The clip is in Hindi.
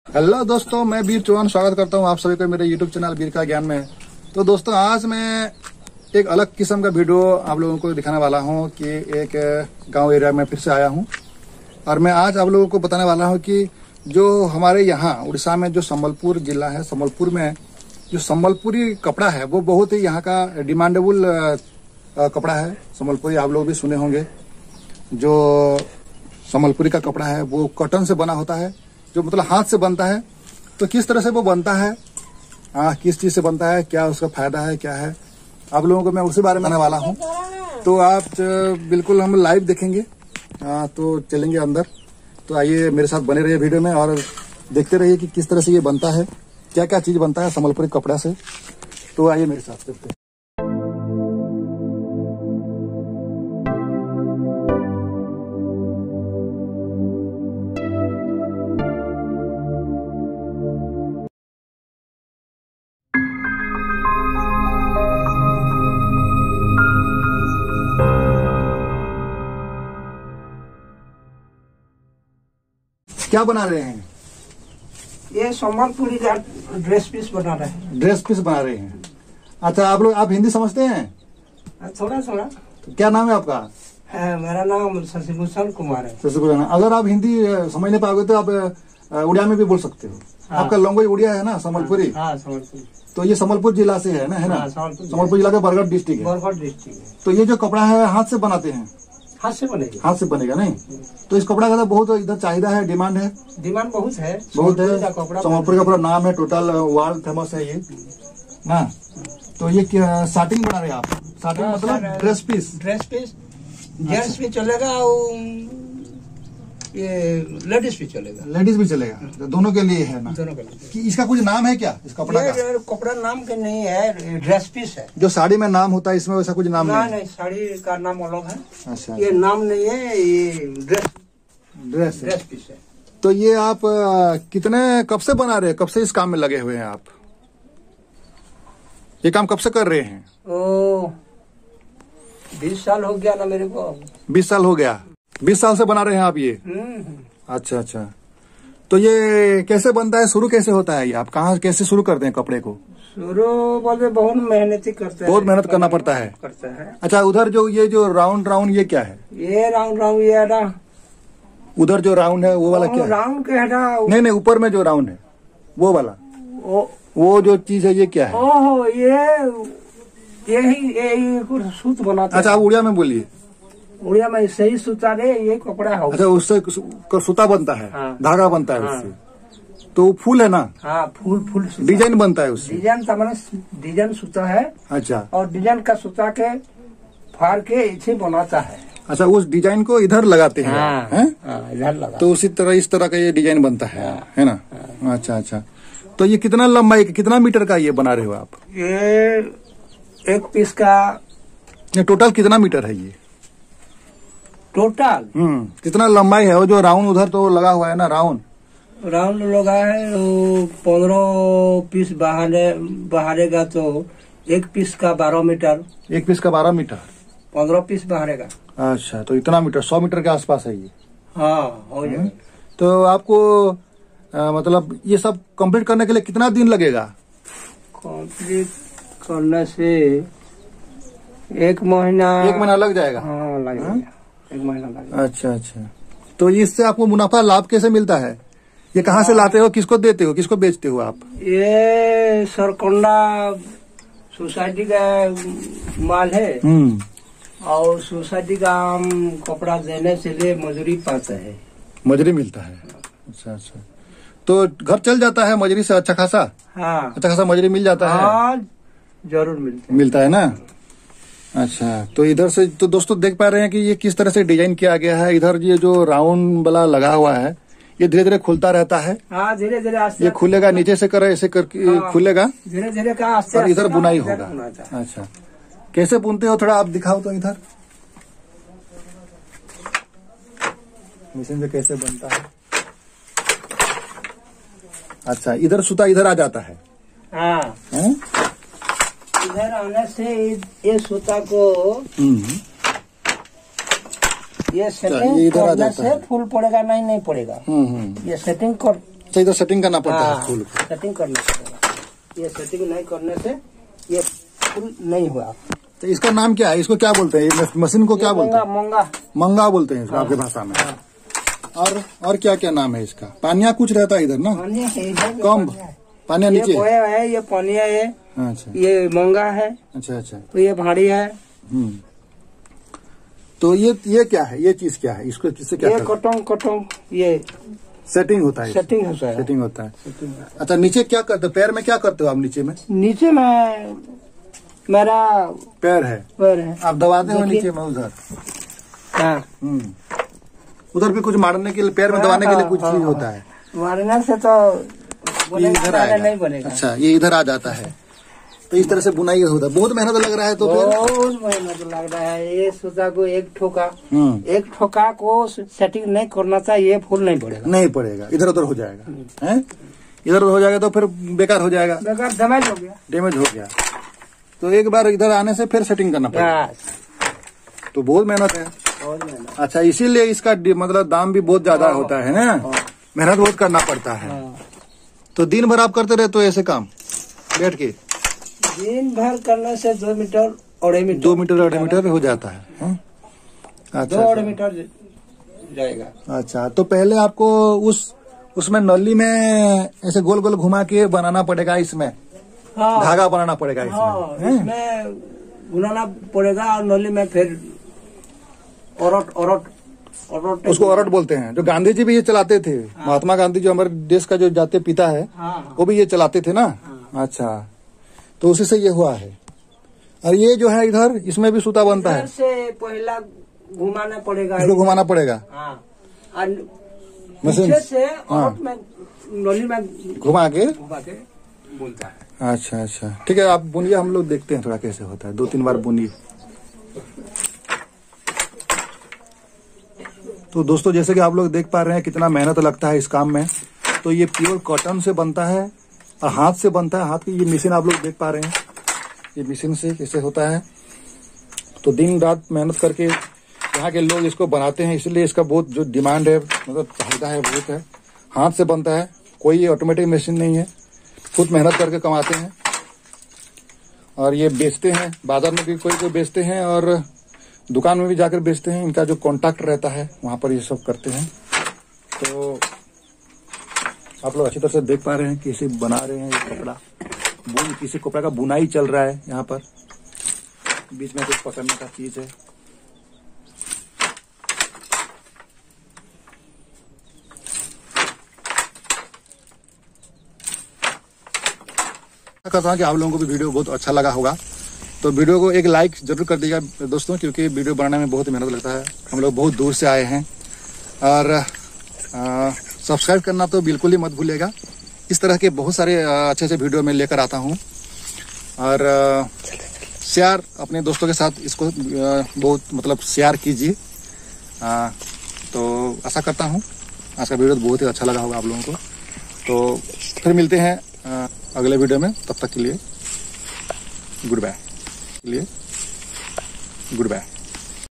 हेलो दोस्तों, मैं वीर चौहान स्वागत करता हूं आप सभी को मेरे यूट्यूब चैनल वीर का ज्ञान में। तो दोस्तों, आज मैं एक अलग किस्म का वीडियो आप लोगों को दिखाने वाला हूं कि एक गांव एरिया में फिर से आया हूं और मैं आज आप लोगों को बताने वाला हूं कि जो हमारे यहाँ उड़ीसा में जो संबलपुर जिला है, संबलपुर में जो संबलपुरी कपड़ा है वो बहुत ही यहाँ का डिमांडेबल कपड़ा है। संबलपुरी आप लोग भी सुने होंगे। जो संबलपुरी का कपड़ा है वो कॉटन से बना होता है, जो मतलब हाथ से बनता है। तो किस तरह से वो बनता है, किस चीज से बनता है, क्या उसका फायदा है, क्या है, आप लोगों को मैं उसी बारे में बताने वाला हूँ। तो आप बिल्कुल हम लाइव देखेंगे। तो चलेंगे अंदर। तो आइए मेरे साथ बने रहिए वीडियो में और देखते रहिए कि किस तरह से ये बनता है, क्या क्या चीज बनता है संबलपुरी कपड़ा से। तो आइए मेरे साथ देखते हैं। क्या बना रहे हैं? ये संबलपुरी का ड्रेस पीस बना रहे हैं। ड्रेस पीस बना रहे हैं। अच्छा, आप हिंदी समझते हैं? थोड़ा थोड़ा। तो क्या नाम है आपका? मेरा नाम शशिभूषण कुमार है। शशिभूषण। अगर आप हिंदी समझ नहीं पाओगे तो आप उड़िया में भी बोल सकते हो। हाँ। आपका लैंग्वेज उड़िया है ना, संबलपुरी? हाँ, संबलपुरी। तो ये संबलपुर जिला से है ना? हाँ, संबलपुर जिला का बरगढ़ डिस्ट्रिक्ट है। बरगढ़ डिस्ट्रिक्ट है। तो ये जो कपड़ा है हाथ से बनाते हैं? हाथ से बनेगा। हाथ से बनेगा नहीं? तो इस कपड़ा का तो बहुत इधर चाहिदा है, डिमांड है। डिमांड बहुत है, बहुत है। संबलपुर का पूरा नाम है, टोटल वर्ल्ड फेमस है ये ना। तो ये क्या साटिंग बना रहे हैं आप? साटिंग मतलब dress piece? Dress piece gents भी चलेगा और ये लेडीज भी चलेगा। लेडीज भी चलेगा, दोनों के लिए है ना? दोनों के लिए। कि इसका कुछ नाम है क्या इस कपड़ा का? कपड़ा नाम के नहीं है, ड्रेस पीस है। जो साड़ी में नाम होता है इसमें वैसा कुछ नाम नहीं, साड़ी का नाम अलग है। अच्छा, ये नाम नहीं है, ये ड्रेस पीस है। तो ये आप कब से बना रहे हैं, कब से इस काम में लगे हुए हैं आप? ये काम कब से कर रहे हैं? 20 साल हो गया ना मेरे को। 20 साल हो गया। 20 साल से बना रहे हैं आप ये? अच्छा अच्छा। तो ये कैसे बनता है, शुरू कैसे होता है ये? आप कहाँ कैसे शुरू करते हैं कपड़े को? शुरू बोले बहुत मेहनत करते हैं। बहुत मेहनत करना पड़ता है। अच्छा, उधर जो राउंड ये क्या है? ये राउंड ये है। उधर जो राउंड है वो वाला क्या है? राउंड के है। नहीं, ऊपर में जो राउंड है वो वाला, वो जो चीज है ये क्या है? ओहो, यही कुछ सूत बनाते हैं। अच्छा, आप उड़िया में बोलिए। उड़िया में सही सूता रे, ये कपड़ा है। अच्छा, उससे सूता बनता है। हाँ। धागा बनता है। हाँ। उससे तो फूल है ना? हाँ, फूल डिजाइन बनता है उससे। डिजाइन सूता है। अच्छा। और डिजाइन का सूता के फाड़ के इसे बनाता है। अच्छा, उस डिजाइन को इधर लगाते हैं। हाँ, इधर लगा। तो उसी तरह इस तरह का ये डिजाइन बनता है। हाँ। है ना? हाँ। अच्छा। तो ये कितना लंबाई, कितना मीटर का ये बना रहे हो आप? ये एक पीस का टोटल कितना मीटर है ये? टोटल कितना लंबाई है? वो जो राउंड उधर तो लगा हुआ है ना, राउंड लगा है, 15 पीस बाहरेगा तो एक पीस का 12 मीटर। एक पीस का 12 मीटर? 15 पीस बाहरेगा। अच्छा, तो इतना मीटर, 100 मीटर के आसपास है ये? हाँ, हो जाएगा। तो आपको मतलब ये सब कंप्लीट करने के लिए कितना दिन लगेगा? कंप्लीट करने से 1 महीना लग जाएगा। हाँ, लग जाएगा। 1 महीना लगेगा। अच्छा। तो इससे आपको मुनाफा लाभ कैसे मिलता है? ये कहाँ से लाते हो, किसको देते हो, किसको बेचते हो आप? ये सरकोंडा सोसाइटी का माल है। और सोसाइटी का हम कपड़ा देने से लिए मजदूरी पाते हैं। मजदूरी मिलता है? अच्छा। तो घर चल जाता है मजदूरी से अच्छा खासा? हाँ, अच्छा खासा मजदूरी मिल जाता है। हाँ, जरूर मिलता है ना। अच्छा, तो इधर से तो दोस्तों देख पा रहे हैं कि ये किस तरह से डिजाइन किया गया है। इधर ये जो राउंड वाला लगा हुआ है ये धीरे धीरे खुलता रहता है। हाँ, धीरे धीरे ये खुलेगा, नीचे से करे ऐसे करके खुलेगा, धीरे धीरे का और इधर बुनाई होगा। अच्छा, कैसे बुनते हो थोड़ा आप दिखाओ तो। इधर मशीन से कैसे बनता है? अच्छा, इधर सूता इधर आ जाता है। हाँ, इधर आने से ये सूता को ये सेटिंग करने से फूल पड़ेगा नहीं पड़ेगा। ये सेटिंग अच्छा, इधर सेटिंग करना पड़ता है फूल को। सेटिंग करना पड़ेगा, ये सेटिंग नहीं करने से ये फूल नहीं हुआ। तो इसका नाम क्या है, इसको क्या बोलते हैं, मशीन को क्या बोलते हैं? मंगा मंगा बोलते हैं आपके भाषा में। और क्या क्या नाम है इसका? पानिया कुछ रहता है इधर ना, कम पानिया नीचे है, ये पानिया है। अच्छा, ये मंगा है। अच्छा, तो ये भाड़ी है। तो ये क्या है, ये चीज क्या है, इसको किससे क्या? ये कटोंग ये सेटिंग होता है। सेटिंग होता है। अच्छा, नीचे क्या करते हो, पैर में क्या करते हो आप नीचे में? नीचे में मेरा पैर है। आप दबाते हो नीचे में उधर? हाँ। उधर भी कुछ मारने के लिए, पैर में दबाने के लिए कुछ चीज होता है? मारने से तो ये इधर आएगा, नहीं बनेगा। अच्छा, ये इधर आ जाता है। तो इस तरह से बुनाई होता है। बहुत मेहनत लग रहा है। तो बहुत मेहनत लग रहा है। ये सूता को एक ठोका को सेटिंग नहीं करना चाहिए, ये फूल नहीं पड़ेगा, इधर उधर हो जाएगा। हैं? इधर उधर हो जाएगा तो फिर बेकार हो जाएगा, डैमेज हो गया। तो एक बार इधर आने से फिर सेटिंग करना पड़ेगा। तो बहुत मेहनत है। अच्छा, इसीलिए इसका मतलब दाम भी बहुत ज्यादा होता है ना, मेहनत बहुत करना पड़ता है। तो दिन भर आप करते रहते हो ऐसे काम बैठ के? दिन भर करने से 2 मीटर 2 मीटर हो जाता है। अच्छा, 2 मीटर जाएगा। अच्छा, तो पहले आपको उसमें नली में ऐसे गोल गोल घुमा के बनाना पड़ेगा, इसमें धागा बनाना पड़ेगा, इसमें घुमाना पड़ेगा और नली में फिर औरत उसको औरत बोलते हैं। जो गांधी जी भी ये चलाते थे। महात्मा गांधी जो हमारे देश का जो जाते पिता है, वो भी ये चलाते थे ना। अच्छा, तो उसी से ये हुआ है। और ये जो है इधर, इसमें भी सूता बनता है। से पहला घुमाना पड़ेगा, इसको घुमाना पड़ेगा मशीन से औरत में नली में घुमा के बोलता है। अच्छा, ठीक है, आप बुनिए, हम लोग देखते हैं थोड़ा कैसे होता है। 2-3 बार बुनिए। तो दोस्तों, जैसे कि आप लोग देख पा रहे हैं कितना मेहनत लगता है इस काम में। तो ये प्योर कॉटन से बनता है और हाथ से बनता है। हाथ की ये मशीन आप लोग देख पा रहे हैं, ये मशीन से कैसे होता है। तो दिन रात मेहनत करके यहाँ के लोग इसको बनाते हैं, इसलिए इसका बहुत जो डिमांड है, मतलब चाहिदा है, बहुत है। हाथ से बनता है, कोई ऑटोमेटिक मशीन नहीं है, खुद मेहनत करके कमाते हैं। और ये बेचते हैं, बाजार में भी कोई बेचते हैं और दुकान में भी जाकर बेचते हैं। इनका जो कॉन्टैक्ट रहता है वहां पर ये सब करते हैं। तो आप लोग अच्छी तरह से देख पा रहे हैं कैसे बना रहे हैं ये कपड़ा। किसी कपड़ा का बुनाई चल रहा है यहाँ पर। बीच में कुछ पकड़ने का चीज है। करता हूँ कि आप लोगों को भी वीडियो बहुत अच्छा लगा होगा। तो वीडियो को एक लाइक जरूर कर दीजिएगा दोस्तों, क्योंकि वीडियो बनाने में बहुत मेहनत लगता है। हम लोग बहुत दूर से आए हैं। और सब्सक्राइब करना तो बिल्कुल ही मत भूलिएगा। इस तरह के बहुत सारे अच्छे अच्छे वीडियो मैं लेकर आता हूँ। और शेयर अपने दोस्तों के साथ इसको बहुत मतलब शेयर कीजिए। तो आशा करता हूँ आज का वीडियो बहुत ही अच्छा लगा होगा आप लोगों को। तो फिर मिलते हैं अगले वीडियो में। तब तक के लिए गुड बाय।